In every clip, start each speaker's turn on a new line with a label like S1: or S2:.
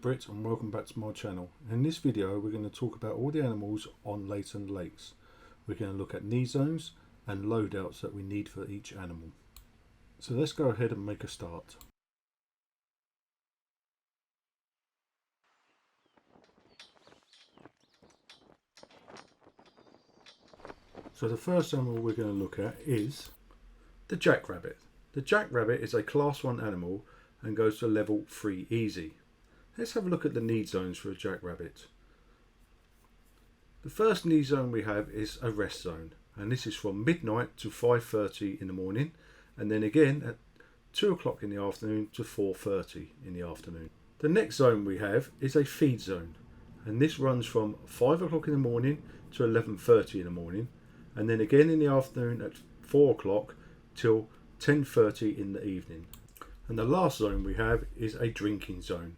S1: BRIT and welcome back to my channel. In this video we're going to talk about all the animals on Layton lakes. We're going to look at knee zones and loadouts that we need for each animal. So let's go ahead and make a start. So the first animal we're going to look at is the Jackrabbit. The Jackrabbit is a class 1 animal and goes to level 3 easy. Let's have a look at the need zones for a Jackrabbit. The first need zone we have is a rest zone, and this is from midnight to 5:30 in the morning, and then again at 2 o'clock in the afternoon to 4:30 in the afternoon. The next zone we have is a feed zone, and this runs from 5 o'clock in the morning to 11:30 in the morning, and then again in the afternoon at 4 o'clock till 10:30 in the evening. And the last zone we have is a drinking zone,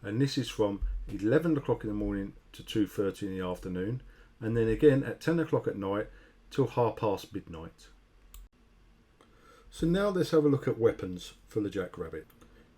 S1: and this is from 11 o'clock in the morning to 2:30 in the afternoon, and then again at 10 o'clock at night till half past midnight. So now let's have a look at weapons for the Jackrabbit.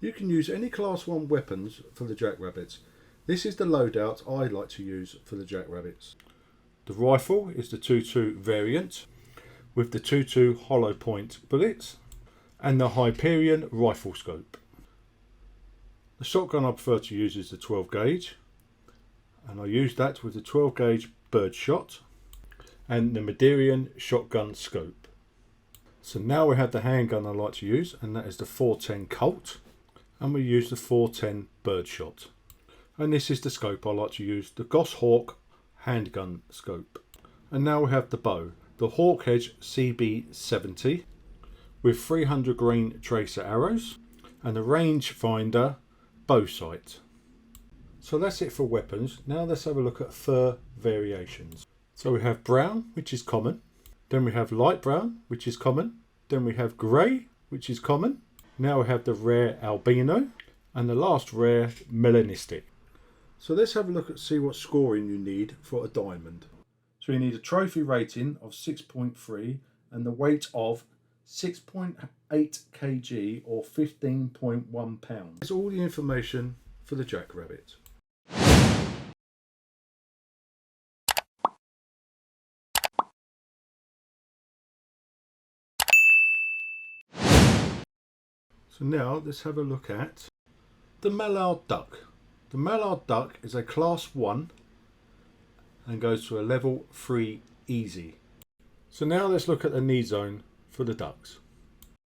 S1: You can use any class 1 weapons for the Jackrabbits. This is the loadout I like to use for the Jackrabbits. The rifle is the 2.2 variant with the 2.2 hollow point bullets and the Hyperion rifle scope. The shotgun I prefer to use is the 12 gauge, and I use that with the 12 gauge bird shot and the Mallard shotgun scope. So now we have the handgun I like to use, and that is the 410 Colt, and we use the 410 bird shot. And this is the scope I like to use, the Goshawk handgun scope. And now we have the bow, the Hawkhead CB70 with 300 grain tracer arrows and the rangefinder bow sight. So that's it for weapons. Now let's have a look at fur variations. So we have brown, which is common. Then we have light brown, which is common. Then we have grey, which is common. Now we have the rare albino and the last rare melanistic. So let's have a look at see what scoring you need for a diamond. So you need a trophy rating of 6.3 and the weight of 6.8 kg or 15.1 pounds. That's all the information for the Jackrabbit. So now let's have a look at the Mallard Duck. The Mallard Duck is a class 1 and goes to a level 3 easy. So now let's look at the need zone for the ducks.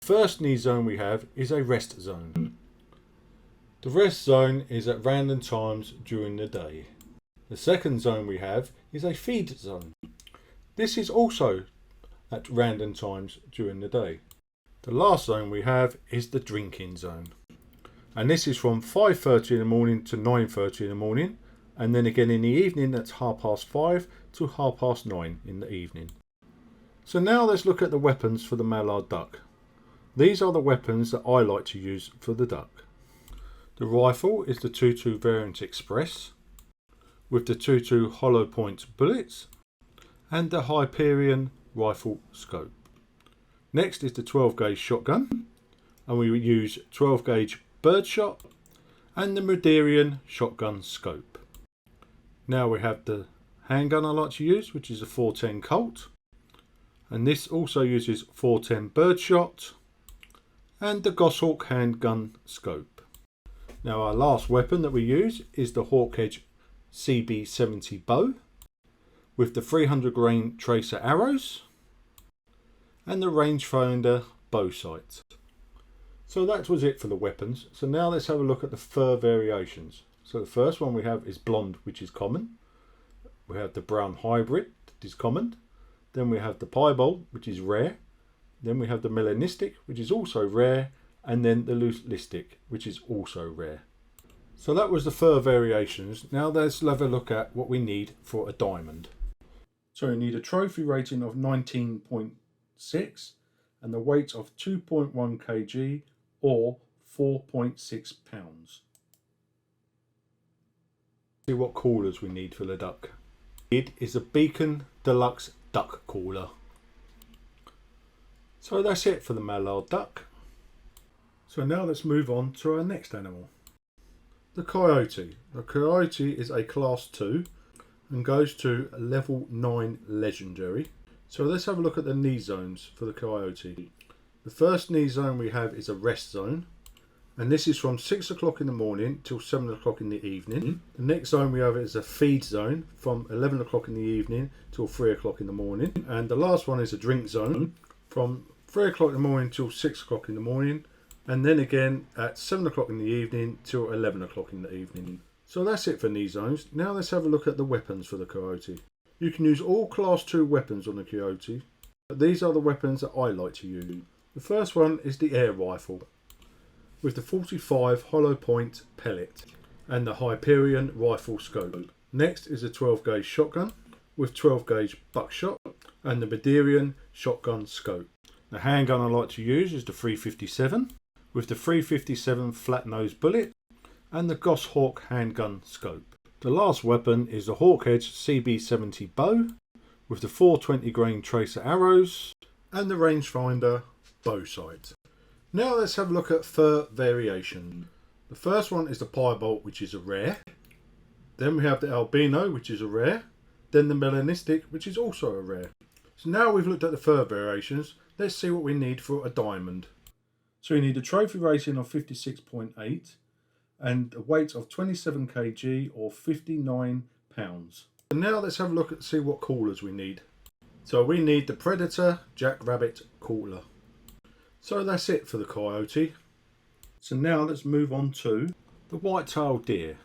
S1: The first need zone we have is a rest zone. The rest zone is at random times during the day. The second zone we have is a feed zone. This is also at random times during the day. The last zone we have is the drinking zone, and this is from 5:30 in the morning to 9:30 in the morning, and then again in the evening that's 5:30 to 9:30 in the evening. So now let's look at the weapons for the Mallard Duck. These are the weapons that I like to use for the duck. The rifle is the 2.2 variant express with the 2.2 hollow point bullets and the Hyperion rifle scope. Next is the 12 gauge shotgun, and we use 12 gauge bird shot and the Mallard shotgun scope. Now we have the handgun I like to use, which is a 410 Colt, and this also uses 410 bird shot and the Goshawk handgun scope. Now our last weapon that we use is the Hawkhead CB70 bow with the 300 grain tracer arrows and the rangefinder bow sight. So that was it for the weapons. So now let's have a look at the fur variations. So the first one we have is blonde, which is common. We have the brown hybrid, that is common. Then we have the piebald, which is rare. Then we have the melanistic, which is also rare. And then the leucistic, which is also rare. So that was the fur variations. Now let's have a look at what we need for a diamond. So you need a trophy rating of 19.6 and the weight of 2.1 kg or 4.6 pounds. See what coolers we need for the duck. It is a Beacon Deluxe duck cooler. So that's it for the Mallard Duck. So now let's move on to our next animal. The Coyote. The Coyote is a class 2 and goes to level 9 legendary. So let's have a look at the knee zones for the Coyote. The first knee zone we have is a rest zone, and this is from 6 o'clock in the morning till 7 o'clock in the evening. The next zone we have is a feed zone from 11 o'clock in the evening till 3 o'clock in the morning. And the last one is a drink zone from 3 o'clock in the morning till 6 o'clock in the morning, and then again at 7 o'clock in the evening till 11 o'clock in the evening. So that's it for knee zones. Now let's have a look at the weapons for the Coyote. You can use all class 2 weapons on the Coyote, but these are the weapons that I like to use. The first one is the air rifle with the 45 hollow point pellet and the Hyperion rifle scope. Next is a 12 gauge shotgun with 12 gauge buckshot and the Mallard shotgun scope. The handgun I like to use is the 357 with the 357 flat nose bullet and the Goshawk handgun scope. The last weapon is the Hawk Edge CB70 bow with the 420 grain tracer arrows and the rangefinder bow sight. Now let's have a look at fur variation. The first one is the piebald, which is a rare. Then we have the albino, which is a rare. Then the melanistic, which is also a rare. So now we've looked at the fur variations, let's see what we need for a diamond. So you need a trophy rating of 56.8 and a weight of 27 kg or 59 pounds. And now let's have a look at see what coolers we need. So we need the Predator Jackrabbit cooler. So that's it for the Coyote. So now let's move on to the Whitetail Deer.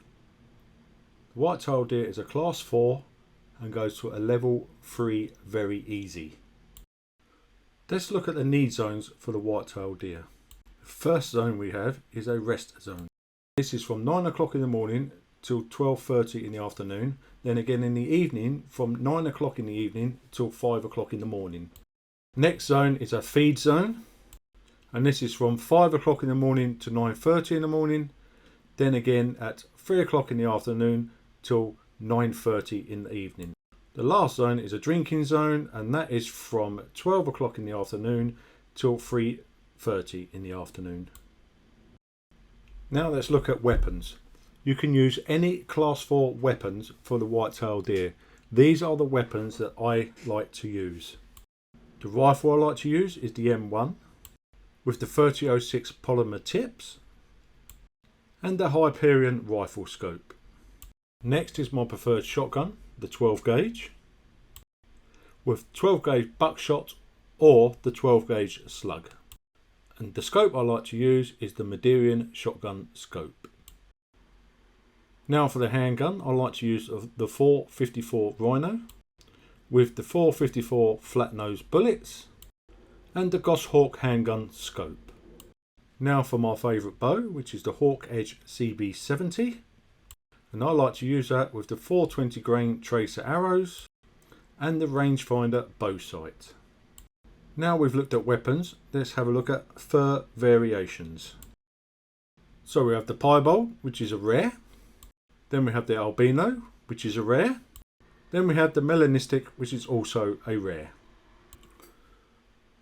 S1: The Whitetail Deer is a class 4 and goes to a level 3 very easy. Let's look at the need zones for the Whitetail Deer. The first zone we have is a rest zone. This is from 9 o'clock in the morning till 12:30 in the afternoon. Then again in the evening from 9 o'clock in the evening till 5 o'clock in the morning. Next zone is a feed zone. And this is from 5 o'clock in the morning to 9:30 in the morning. Then again at 3 o'clock in the afternoon till 9:30 in the evening. The last zone is a drinking zone, and that is from 12 o'clock in the afternoon till 3:30 in the afternoon. Now let's look at weapons. You can use any class 4 weapons for the Whitetail Deer. These are the weapons that I like to use. The rifle I like to use is the M1 with the 3006 polymer tips and the Hyperion rifle scope. Next is my preferred shotgun, the 12 gauge with 12 gauge buckshot or the 12 gauge slug. And the scope I like to use is the Mallard shotgun scope. Now for the handgun, I like to use the 454 Rhino with the 454 flat nose bullets and the Goshawk handgun scope. Now for my favourite bow, which is the Hawk Edge CB70, and I like to use that with the 420 grain tracer arrows and the rangefinder bow sight. Now we've looked at weapons, let's have a look at fur variations. So we have the piebald, which is a rare. Then we have the albino, which is a rare. Then we have the melanistic, which is also a rare.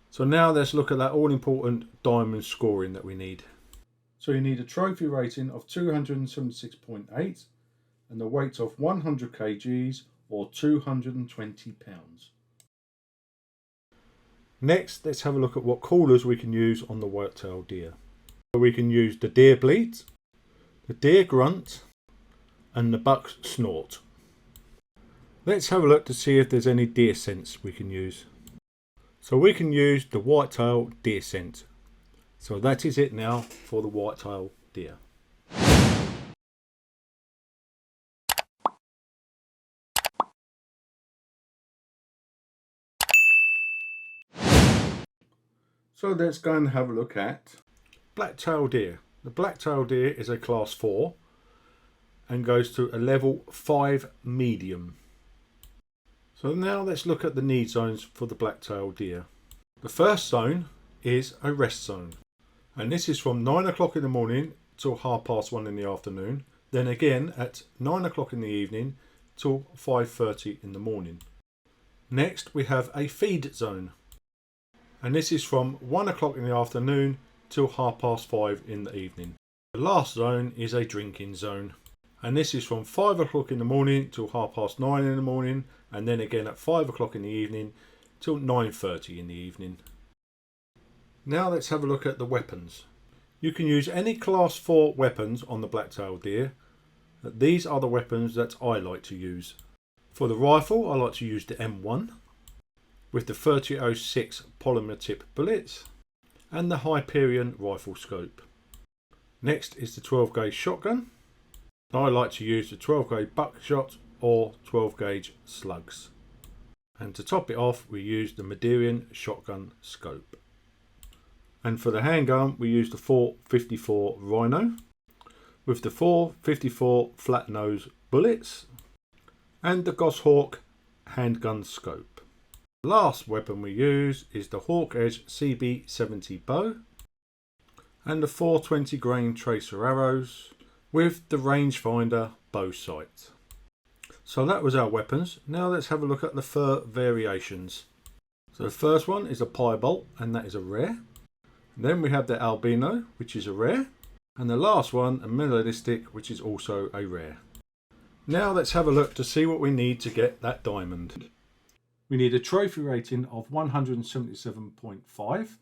S1: So now let's look at that all important diamond scoring that we need. So you need a trophy rating of 276.8 and a weight of 100 kgs or 220 pounds. Next, let's have a look at what coolers we can use on the Whitetail Deer. So we can use the deer bleat, the deer grunt and the buck snort. Let's have a look to see if there's any deer scents we can use. So we can use the Whitetail Deer scent. So that is it now for the Whitetail Deer. So let's go and have a look at Black-tailed deer. The Black-tailed deer is a class 4 and goes to a level 5 medium. So now let's look at the need zones for the Black-tailed deer. The first zone is a rest zone, and this is from 9 o'clock in the morning till 1:30 in the afternoon, then again at 9 o'clock in the evening till 5:30 in the morning. Next we have a feed zone, and this is from 1 o'clock in the afternoon till 5:30 in the evening. The last zone is a drinking zone, and this is from 5 o'clock in the morning till 9:30 in the morning, and then again at 5 o'clock in the evening till 9:30 in the evening. Now let's have a look at the weapons. You can use any class 4 weapons on the black-tailed deer. These are the weapons that I like to use. For the rifle, I like to use the M1 with the 30-06 polymer tip bullets and the Hyperion rifle scope. Next is the 12 gauge shotgun. I like to use the 12 gauge buckshot or 12 gauge slugs. And to top it off, we use the Mallard shotgun scope. And for the handgun, we use the 454 Rhino with the 454 flat nose bullets and the Goshawk handgun scope. The last weapon we use is the Hawk Edge CB70 bow and the 420 grain tracer arrows with the rangefinder bow sight. So that was our weapons. Now let's have a look at the fur variations. So the first one is a piebald, and that is a rare. Then we have the albino, which is a rare. And the last one, a melodistic, which is also a rare. Now let's have a look to see what we need to get that diamond. We need a trophy rating of 177.5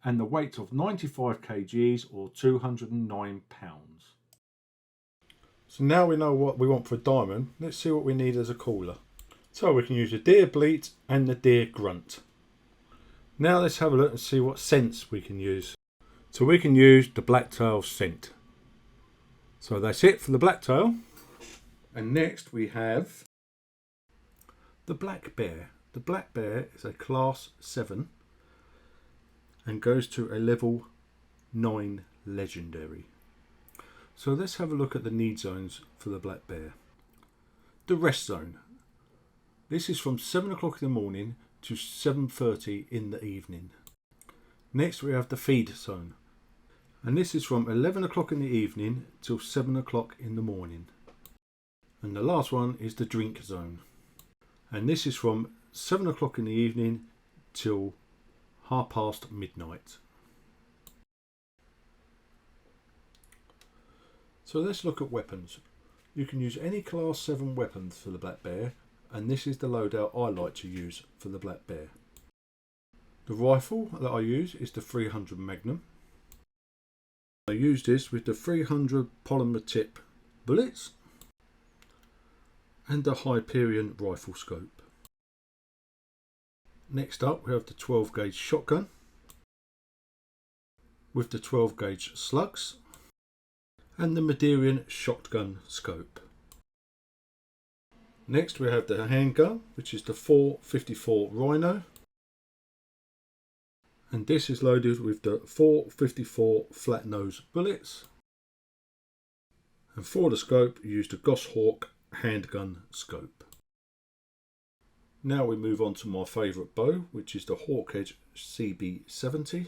S1: and the weight of 95 kgs or 209 pounds. So now we know what we want for a diamond, let's see what we need as a cooler. So we can use the deer bleat and the deer grunt. Now let's have a look and see what scents we can use. So we can use the blacktail scent. So that's it for the blacktail. And next we have the black bear. The black bear is a class 7 and goes to a level 9 legendary. So let's have a look at the need zones for the black bear. The rest zone. This is from 7 o'clock in the morning to 7:30 in the evening. Next we have the feed zone. And this is from 11 o'clock in the evening till 7 o'clock in the morning. And the last one is the drink zone. And this is from 7 o'clock in the evening till midnight. So let's look at weapons. You can use any class 7 weapons for the black bear, and this is the loadout I like to use for the black bear. The rifle that I use is the 300 Magnum. I use this with the 300 polymer tip bullets and the Hyperion rifle scope. Next up we have the 12 gauge shotgun with the 12 gauge slugs and the Mallard shotgun scope. Next we have the handgun, which is the 454 Rhino, and this is loaded with the 454 flat nose bullets, and for the scope you use the Goshawk handgun scope. Now we move on to my favourite bow, which is the Hawk Edge CB70,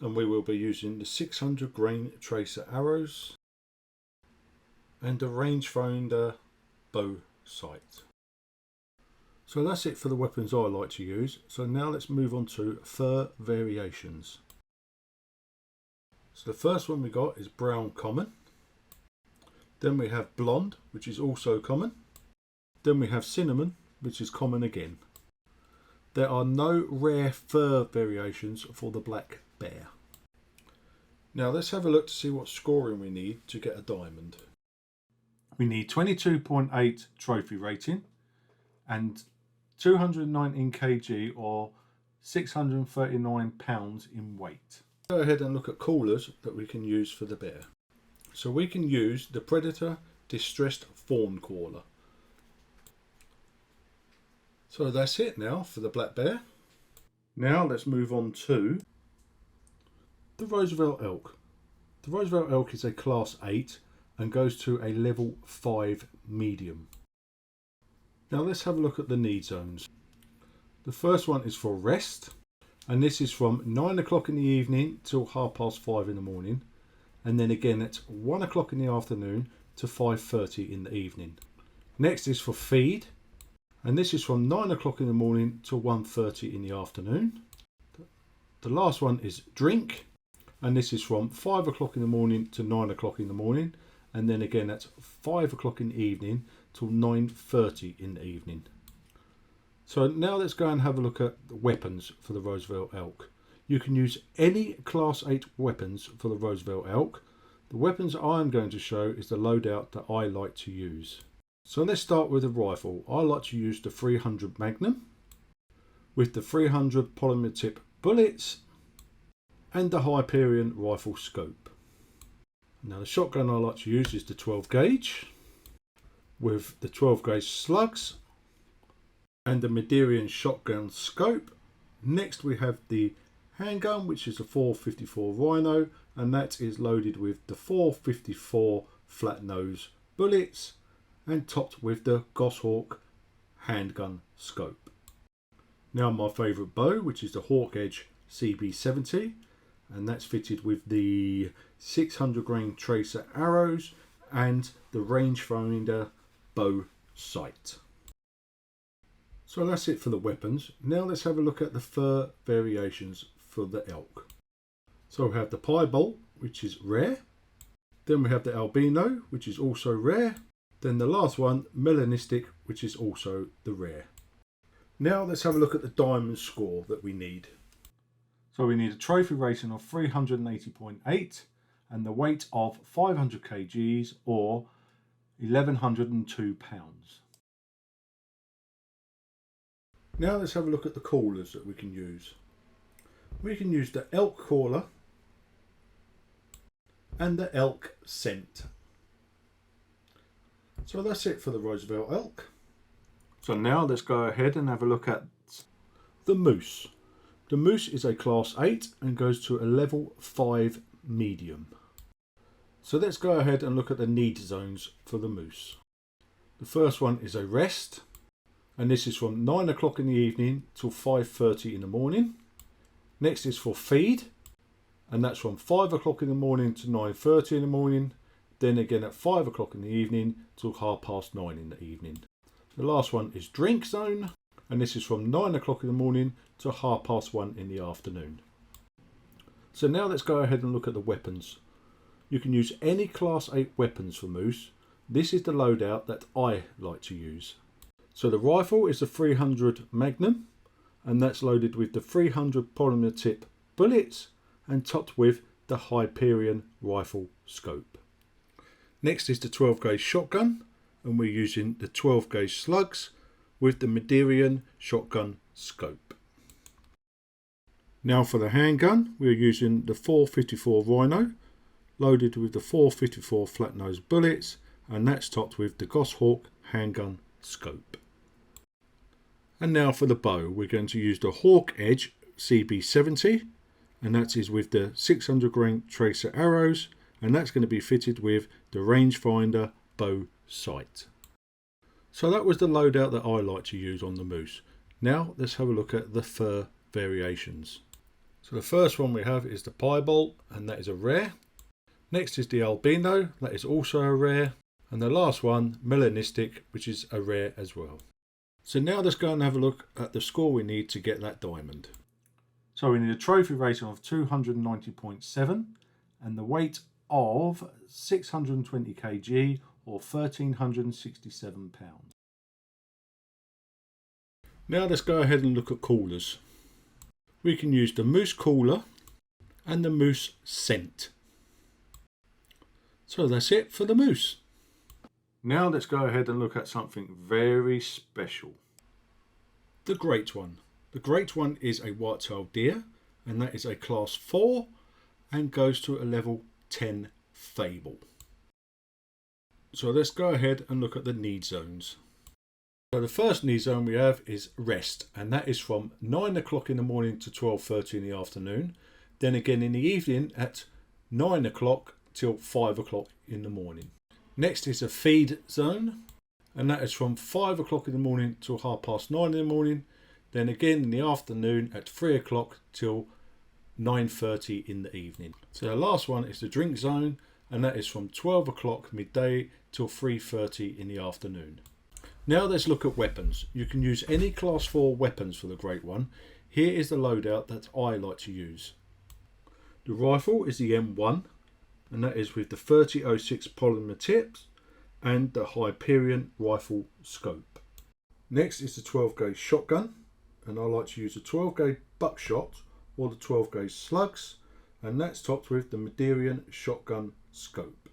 S1: and we will be using the 600 grain tracer arrows and the rangefinder bow sight. So that's it for the weapons I like to use. So now let's move on to fur variations. So the first one we got is brown common. Then we have blonde, which is also common. Then we have cinnamon, which is common again. There are no rare fur variations for the black bear. Now let's have a look to see what scoring we need to get a diamond. We need 22.8 trophy rating and 219 kg or 639 pounds in weight. Go ahead and look at coolers that we can use for the bear. So we can use the Predator Distressed Fawn Caller. So that's it now for the black bear. Now let's move on to the Roosevelt Elk. The Roosevelt Elk is a class 8 and goes to a level 5 medium. Now let's have a look at the need zones. The first one is for rest, and this is from 9 o'clock in the evening till 5:30 in the morning, and then again at 1 o'clock in the afternoon to 5:30 in the evening. Next is for feed, and this is from 9 o'clock in the morning till 1:30 in the afternoon. The last one is drink, And this is from 5 o'clock in the morning to 9 o'clock in the morning. And then again, that's 5 o'clock in the evening till 9:30 in the evening. So now let's go and have a look at the weapons for the Roosevelt Elk. You can use any Class 8 weapons for the Roosevelt Elk. The weapons I'm going to show is the loadout that I like to use. So let's start with a rifle. I like to use the 300 Magnum with the 300 polymer tip bullets and the Hyperion rifle scope. Now the shotgun I like to use is the 12 gauge with the 12 gauge slugs and the Mederian shotgun scope. Next we have the handgun, which is a 454 Rhino, and that is loaded with the 454 flat nose bullets and topped with the Goshawk handgun scope. Now my favourite bow, which is the Hawk Edge CB70, and that's fitted with the 600 grain tracer arrows and the rangefinder bow sight. So that's it for the weapons. Now let's have a look at the fur variations for the elk. So we have the piebald, which is rare. Then we have the albino, which is also rare. Then the last one, melanistic, which is also the rare. Now let's have a look at the diamond score that we need. So we need a trophy rating of 380.8 and the weight of 500 kgs or 1102 pounds. Now let's have a look at the callers that we can use. We can use the elk caller and the elk scent. So that's it for the Roosevelt Elk. So now let's go ahead and have a look at the moose. The moose is a class 8 and goes to a level 5 medium. So let's go ahead and look at the need zones for the moose. The first one is a rest, and this is from 9 o'clock in the evening till 5:30 in the morning. Next is for feed, and that's from 5 o'clock in the morning to 9:30 in the morning. Then again at 5 o'clock in the evening till 9:30 in the evening. The last one is drink zone, and this is from 9 o'clock in the morning to 1:30 in the afternoon. So now let's go ahead and look at the weapons. You can use any class 8 weapons for moose. This is the loadout that I like to use. So the rifle is the 300 Magnum, and that's loaded with the 300 polymer tip bullets and topped with the Hyperion rifle scope. Next is the 12 gauge shotgun, and we're using the 12 gauge slugs with the Mederian shotgun scope. Now for the handgun, we're using the 454 Rhino, loaded with the 454 flat nose bullets, and that's topped with the Goshawk handgun scope. And now for the bow, we're going to use the Hawk Edge CB70, and that is with the 600 grain tracer arrows, and that's going to be fitted with the rangefinder bow sight. So that was the loadout that I like to use on the moose. Now let's have a look at the fur variations. So the first one we have is the piebald, and that is a rare. Next is the albino, that is also a rare. And the last one, melanistic, which is a rare as well. So now let's go and have a look at the score we need to get that diamond. So we need a trophy rating of 290.7 and the weight of 620 kg or 1367 pounds. Now let's go ahead and look at coolers. We can use the moose cooler and the moose scent. So that's it for the moose. Now let's go ahead and look at something very special. The great one. The great one is a Whitetail Deer, and that is a class 4 and goes to a level 10 fable. So let's go ahead and look at the need zones. So the first need zone we have is rest, and that is from 9 o'clock in the morning to 12:30 in the afternoon. Then again in the evening at 9 o'clock till 5 o'clock in the morning. Next is a feed zone, and that is from 5 o'clock in the morning till 9:30 in the morning. Then again in the afternoon at 3 o'clock till 9:30 in the evening. So the last one is the drink zone, and that is from 12 o'clock midday till 3:30 in the afternoon. Now let's look at weapons. You can use any class 4 weapons for the great one. Here is the loadout that I like to use. The rifle is the M1, and that is with the 3006 polymer tips and the Hyperion rifle scope. Next is the 12 gauge shotgun, and I like to use the 12 gauge buckshot or the 12 gauge slugs, and that's topped with the Mederian shotgun scope.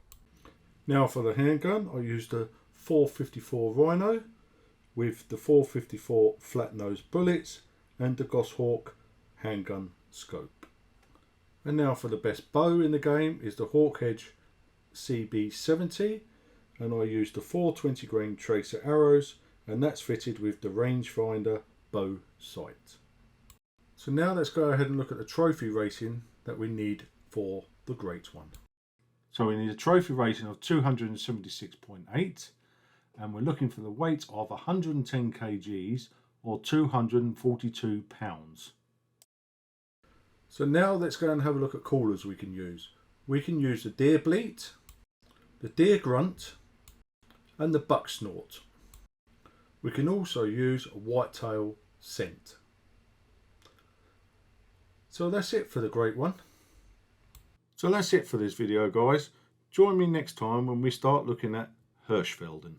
S1: Now for the handgun, I use the 454 Rhino with the 454 flat nose bullets and the Goshawk handgun scope. And now for the best bow in the game is the Hawkhead CB70, and I use the 420 grain tracer arrows, and that's fitted with the rangefinder bow sight. So now let's go ahead and look at the trophy rating that we need for the great one. So we need a trophy rating of 276.8, and we're looking for the weight of 110 kgs or 242 pounds. So now let's go and have a look at callers we can use. We can use the deer bleat, the deer grunt, and the buck snort. We can also use a whitetail scent. So that's it for the great one. So that's it for this video, guys. Join me next time when we start looking at Hirschfelden.